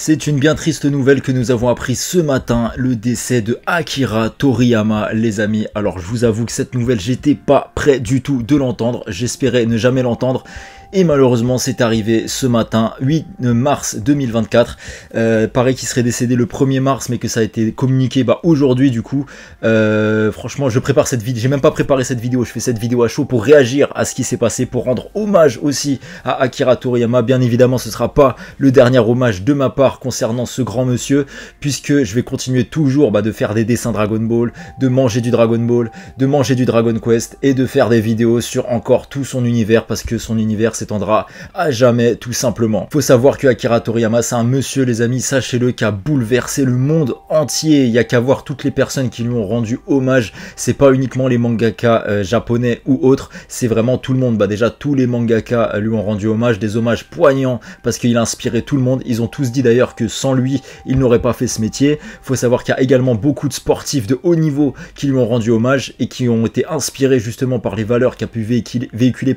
C'est une bien triste nouvelle que nous avons appris ce matin, le décès de Akira Toriyama, les amis. Alors je vous avoue que cette nouvelle, j'étais pas prêt du tout de l'entendre, j'espérais ne jamais l'entendre. Et malheureusement c'est arrivé ce matin, 8 mars 2024, pareil qu'il serait décédé le 1er mars mais que ça a été communiqué aujourd'hui du coup. Franchement je prépare cette vidéo, j'ai même pas préparé cette vidéo, je fais cette vidéo à chaud pour réagir à ce qui s'est passé, pour rendre hommage aussi à Akira Toriyama. Bien évidemment ce sera pas le dernier hommage de ma part concernant ce grand monsieur, puisque je vais continuer toujours de faire des dessins Dragon Ball, de manger du Dragon Ball, de manger du Dragon Quest et de faire des vidéos sur encore tout son univers, parce que son univers s'étendra à jamais tout simplement. Faut savoir que Akira Toriyama c'est un monsieur, les amis, sachez-le, qui a bouleversé le monde entier. Il y a qu'à voir toutes les personnes qui lui ont rendu hommage, c'est pas uniquement les mangaka japonais ou autres, c'est vraiment tout le monde. Déjà tous les mangaka lui ont rendu hommage, des hommages poignants parce qu'il a inspiré tout le monde. Ils ont tous dit d'ailleurs que sans lui il n'aurait pas fait ce métier. Faut savoir qu'il y a également beaucoup de sportifs de haut niveau qui lui ont rendu hommage et qui ont été inspirés justement par les valeurs qu'a pu véhiculer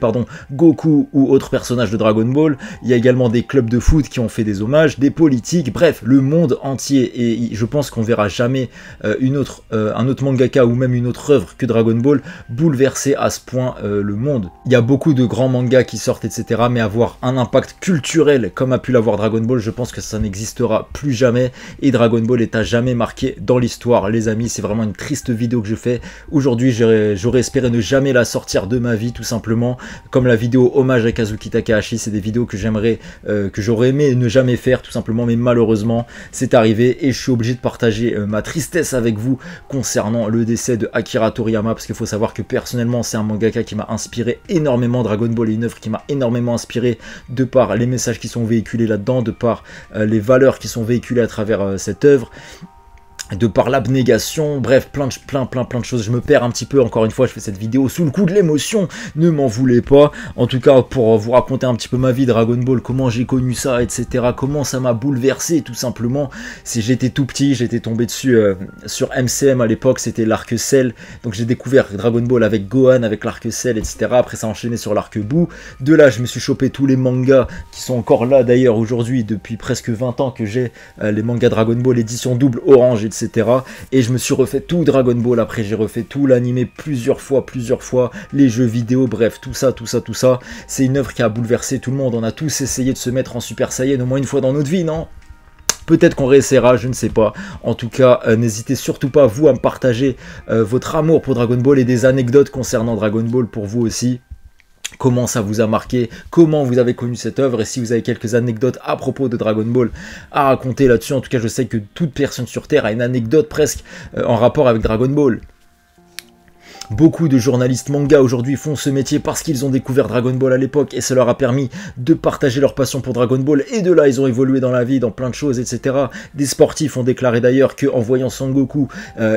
Goku ou autres personnages de Dragon Ball. Il y a également des clubs de foot qui ont fait des hommages, des politiques, bref, le monde entier. Et je pense qu'on verra jamais un autre mangaka ou même une autre œuvre que Dragon Ball bouleverser à ce point le monde. Il y a beaucoup de grands mangas qui sortent, etc. Mais avoir un impact culturel comme a pu l'avoir Dragon Ball, je pense que ça n'existera plus jamais. Et Dragon Ball est à jamais marqué dans l'histoire, les amis. C'est vraiment une triste vidéo que je fais. Aujourd'hui, j'aurais espéré ne jamais la sortir de ma vie, tout simplement. Comme la vidéo hommage à Kazuki Takahashi, c'est des vidéos que j'aurais aimé ne jamais faire, tout simplement. Mais malheureusement, c'est arrivé et je suis obligé de partager ma tristesse avec vous concernant le décès de Akira Toriyama. Parce qu'il faut savoir que personnellement, c'est un mangaka qui m'a inspiré énormément. Dragon Ball est une œuvre qui m'a énormément inspiré de par les messages qui sont véhiculés là-dedans, de par les valeurs qui sont véhiculées à travers cette œuvre, de par l'abnégation, bref, plein de choses. Je me perds un petit peu, encore une fois, je fais cette vidéo sous le coup de l'émotion, ne m'en voulez pas. En tout cas, pour vous raconter un petit peu ma vie Dragon Ball, comment j'ai connu ça, etc., comment ça m'a bouleversé, tout simplement. J'étais tout petit, j'étais tombé dessus sur MCM à l'époque, c'était l'arc Cell, donc j'ai découvert Dragon Ball avec Gohan, avec l'arc Cell, etc., après ça a enchaîné sur l'arc Buu. De là, je me suis chopé tous les mangas, qui sont encore là d'ailleurs aujourd'hui, depuis presque 20 ans que j'ai les mangas Dragon Ball, édition double orange, etc. Et je me suis refait tout Dragon Ball, après j'ai refait tout l'animé plusieurs fois, les jeux vidéo, bref, tout ça. C'est une œuvre qui a bouleversé tout le monde. On a tous essayé de se mettre en Super Saiyan au moins une fois dans notre vie, non ? Peut-être qu'on réessayera, je ne sais pas. En tout cas, n'hésitez surtout pas, vous, à me partager votre amour pour Dragon Ball et des anecdotes concernant Dragon Ball pour vous aussi. Comment ça vous a marqué, comment vous avez connu cette œuvre, et si vous avez quelques anecdotes à propos de Dragon Ball à raconter là-dessus. En tout cas, je sais que toute personne sur Terre a une anecdote presque en rapport avec Dragon Ball. Beaucoup de journalistes manga aujourd'hui font ce métier parce qu'ils ont découvert Dragon Ball à l'époque et ça leur a permis de partager leur passion pour Dragon Ball, et de là ils ont évolué dans la vie, dans plein de choses, etc. Des sportifs ont déclaré d'ailleurs qu'en voyant Sangoku,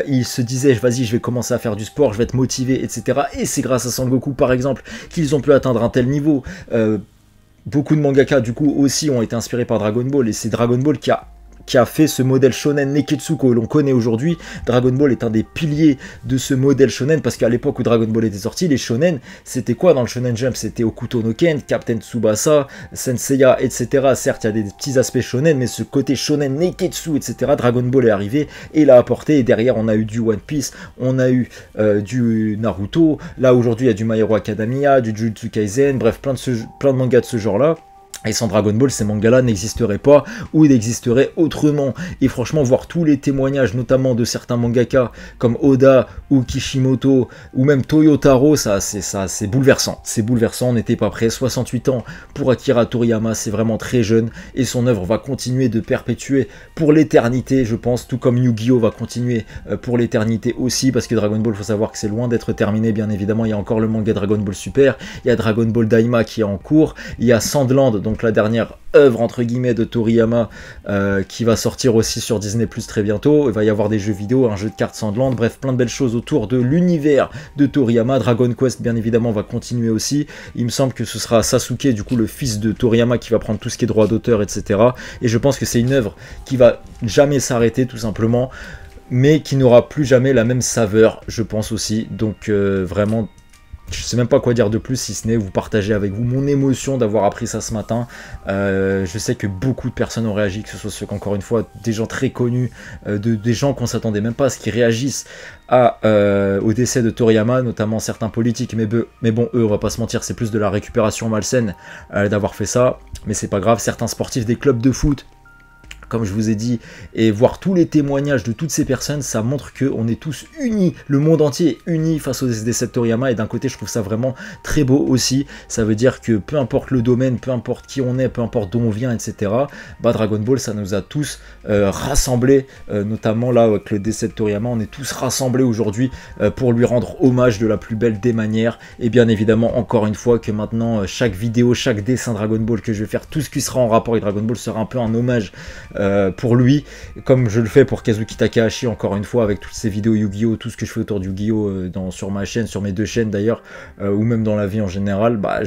ils se disaient vas-y, je vais commencer à faire du sport, je vais être motivé, etc. Et c'est grâce à Sangoku par exemple qu'ils ont pu atteindre un tel niveau. Beaucoup de mangaka du coup aussi ont été inspirés par Dragon Ball, et c'est Dragon Ball qui a fait ce modèle shonen Neketsu que l'on connaît aujourd'hui. Dragon Ball est un des piliers de ce modèle shonen, parce qu'à l'époque où Dragon Ball était sorti, les shonen, c'était quoi dans le Shonen Jump? C'était Hokuto no Ken, Captain Tsubasa, Senseiya, etc. Certes, il y a des petits aspects shonen, mais ce côté shonen Neketsu, etc., Dragon Ball est arrivé et l'a apporté, et derrière on a eu du One Piece, on a eu du Naruto, là aujourd'hui il y a du My Hero Academia, du Jujutsu Kaisen, bref, plein de mangas de ce genre-là. Et sans Dragon Ball, ces mangas-là n'existeraient pas, ou n'existeraient autrement. Et franchement, voir tous les témoignages, notamment de certains mangaka, comme Oda, ou Kishimoto, ou même Toyotaro, c'est bouleversant. C'est bouleversant, on n'était pas prêt. 68 ans pour Akira Toriyama, c'est vraiment très jeune, et son œuvre va continuer de perpétuer pour l'éternité, je pense, tout comme Yu-Gi-Oh va continuer pour l'éternité aussi, parce que Dragon Ball, il faut savoir que c'est loin d'être terminé, bien évidemment. Il y a encore le manga Dragon Ball Super, il y a Dragon Ball Daima qui est en cours, il y a Sandland, donc la dernière œuvre entre guillemets de Toriyama qui va sortir aussi sur Disney Plus très bientôt. Il va y avoir des jeux vidéo, un jeu de cartes Sandland, bref, plein de belles choses autour de l'univers de Toriyama. Dragon Quest bien évidemment va continuer aussi. Il me semble que ce sera Sasuke, du coup le fils de Toriyama, qui va prendre tout ce qui est droit d'auteur, etc. Et je pense que c'est une œuvre qui va jamais s'arrêter, tout simplement, mais qui n'aura plus jamais la même saveur, je pense aussi. Donc vraiment Je sais même pas quoi dire de plus si ce n'est vous partager avec vous mon émotion d'avoir appris ça ce matin. Je sais que beaucoup de personnes ont réagi, que ce soit ceux qu'encore une fois, des gens très connus, des gens qu'on s'attendait même pas à ce qu'ils réagissent au décès de Toriyama, notamment certains politiques. Mais bon, eux, on va pas se mentir, c'est plus de la récupération malsaine d'avoir fait ça. Mais c'est pas grave, certains sportifs des clubs de foot, comme je vous ai dit, et voir tous les témoignages de toutes ces personnes, ça montre qu'on est tous unis, le monde entier est uni face au décès de Toriyama, et d'un côté je trouve ça vraiment très beau aussi. Ça veut dire que peu importe le domaine, peu importe qui on est, peu importe d'où on vient, etc., bah Dragon Ball ça nous a tous rassemblés, notamment là avec le décès de Toriyama, on est tous rassemblés aujourd'hui pour lui rendre hommage de la plus belle des manières, et bien évidemment encore une fois que maintenant chaque vidéo, chaque dessin Dragon Ball que je vais faire, tout ce qui sera en rapport avec Dragon Ball sera un peu un hommage pour lui, comme je le fais pour Kazuki Takahashi encore une fois avec toutes ces vidéos Yu-Gi-Oh, tout ce que je fais autour du Yu-Gi-Oh sur ma chaîne, sur mes deux chaînes d'ailleurs, ou même dans la vie en général, bah,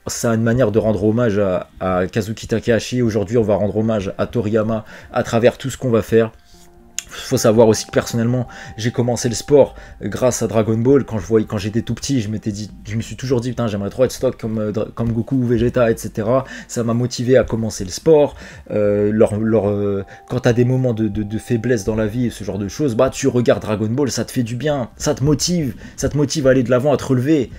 ça a une manière de rendre hommage à Kazuki Takahashi. Aujourd'hui on va rendre hommage à Toriyama à travers tout ce qu'on va faire. Faut savoir aussi que personnellement j'ai commencé le sport grâce à Dragon Ball. Quand j'étais tout petit, je me suis toujours dit putain j'aimerais trop être stock comme Goku ou Vegeta, etc. Ça m'a motivé à commencer le sport. Quand t'as des moments de faiblesse dans la vie et ce genre de choses, bah tu regardes Dragon Ball, ça te fait du bien, ça te motive à aller de l'avant, à te relever.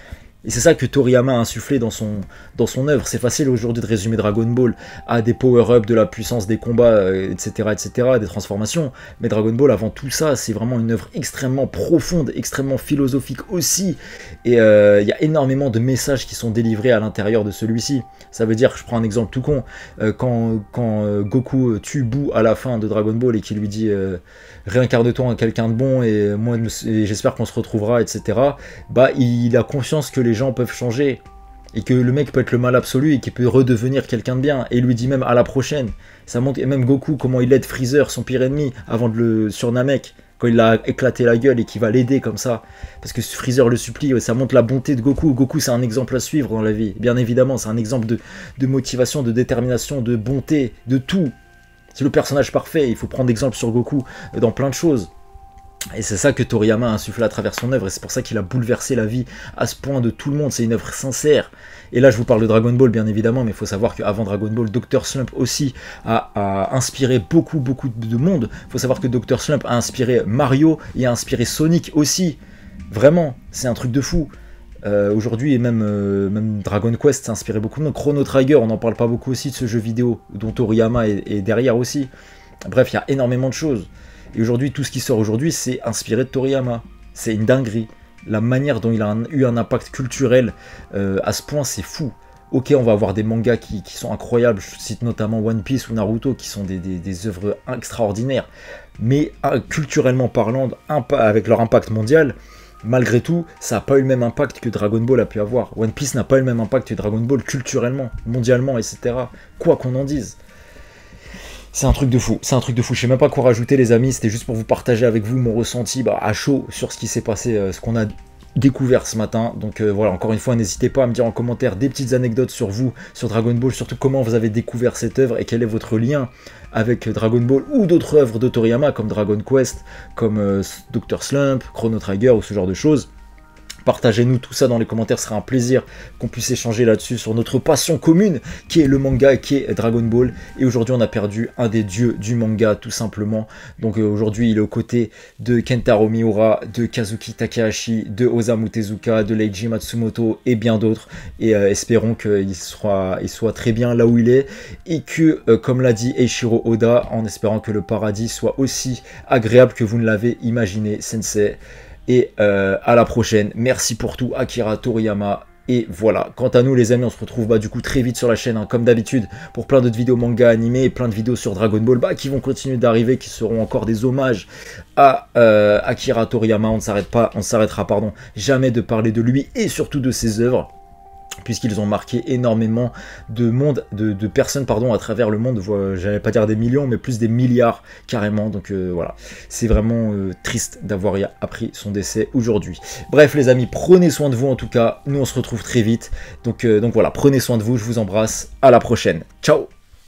Et c'est ça que Toriyama a insufflé dans son œuvre. C'est facile aujourd'hui de résumer Dragon Ball à des power-ups, de la puissance des combats, etc., des transformations. Mais Dragon Ball, avant tout ça, c'est vraiment une œuvre extrêmement profonde, extrêmement philosophique aussi. Et il y a énormément de messages qui sont délivrés à l'intérieur de celui-ci. Ça veut dire, je prends un exemple tout con, quand Goku tue Boo à la fin de Dragon Ball et qu'il lui dit réincarne-toi en quelqu'un de bon et moi j'espère qu'on se retrouvera, etc. Bah il a conscience que les gens peuvent changer et que le mec peut être le mal absolu et qu'il peut redevenir quelqu'un de bien, et il lui dit même à la prochaine. Ça montre, et même Goku, comment il aide Freezer, son pire ennemi, avant de le sur Namek, quand il a éclaté la gueule et qu'il va l'aider comme ça, parce que Freezer le supplie. Ça montre la bonté de Goku. Goku c'est un exemple à suivre dans la vie, bien évidemment, c'est un exemple de motivation, de détermination, de bonté, de tout. C'est le personnage parfait, il faut prendre exemple sur Goku dans plein de choses. Et c'est ça que Toriyama a insufflé à travers son œuvre, et c'est pour ça qu'il a bouleversé la vie à ce point de tout le monde. C'est une œuvre sincère. Et là je vous parle de Dragon Ball bien évidemment, mais il faut savoir qu'avant Dragon Ball, Dr Slump aussi a inspiré beaucoup de monde. Il faut savoir que Dr Slump a inspiré Mario et a inspiré Sonic aussi. Vraiment, c'est un truc de fou. Aujourd'hui, et même Dragon Quest s'est inspiré beaucoup de monde. Chrono Trigger, on n'en parle pas beaucoup aussi de ce jeu vidéo, dont Toriyama est derrière aussi. Bref, il y a énormément de choses. Et aujourd'hui, tout ce qui sort aujourd'hui, c'est inspiré de Toriyama. C'est une dinguerie. La manière dont il a eu un impact culturel à ce point, c'est fou. Ok, on va avoir des mangas qui sont incroyables. Je cite notamment One Piece ou Naruto, qui sont des œuvres extraordinaires. Mais culturellement parlant, avec leur impact mondial, malgré tout, ça n'a pas eu le même impact que Dragon Ball a pu avoir. One Piece n'a pas eu le même impact que Dragon Ball culturellement, mondialement, etc. Quoi qu'on en dise. C'est un truc de fou, c'est un truc de fou. Je sais même pas quoi rajouter les amis, c'était juste pour vous partager avec vous mon ressenti à chaud sur ce qui s'est passé, ce qu'on a découvert ce matin. Donc voilà, encore une fois, n'hésitez pas à me dire en commentaire des petites anecdotes sur vous, sur Dragon Ball, surtout comment vous avez découvert cette œuvre et quel est votre lien avec Dragon Ball ou d'autres œuvres de Toriyama comme Dragon Quest, comme Dr Slump, Chrono Trigger ou ce genre de choses. Partagez-nous tout ça dans les commentaires, ce sera un plaisir qu'on puisse échanger là-dessus sur notre passion commune qui est le manga, qui est Dragon Ball. Et aujourd'hui on a perdu un des dieux du manga tout simplement. Donc aujourd'hui il est aux côtés de Kentaro Miura, de Kazuki Takahashi, de Osamu Tezuka, de Leiji Matsumoto et bien d'autres. Et espérons qu'il soit très bien là où il est. Et que comme l'a dit Eiichiro Oda, en espérant que le paradis soit aussi agréable que vous ne l'avez imaginé, sensei. Et à la prochaine, merci pour tout Akira Toriyama, et voilà, quant à nous les amis, on se retrouve du coup très vite sur la chaîne, comme d'habitude, pour plein d'autres vidéos manga animés, et plein de vidéos sur Dragon Ball, qui vont continuer d'arriver, qui seront encore des hommages à Akira Toriyama. On ne s'arrêtera jamais de parler de lui, et surtout de ses œuvres, puisqu'ils ont marqué énormément de personnes à travers le monde. J'allais pas dire des millions, mais plus des milliards carrément. Donc voilà, c'est vraiment triste d'avoir appris son décès aujourd'hui. Bref les amis, prenez soin de vous en tout cas. Nous on se retrouve très vite. Donc voilà, prenez soin de vous, je vous embrasse. À la prochaine. Ciao.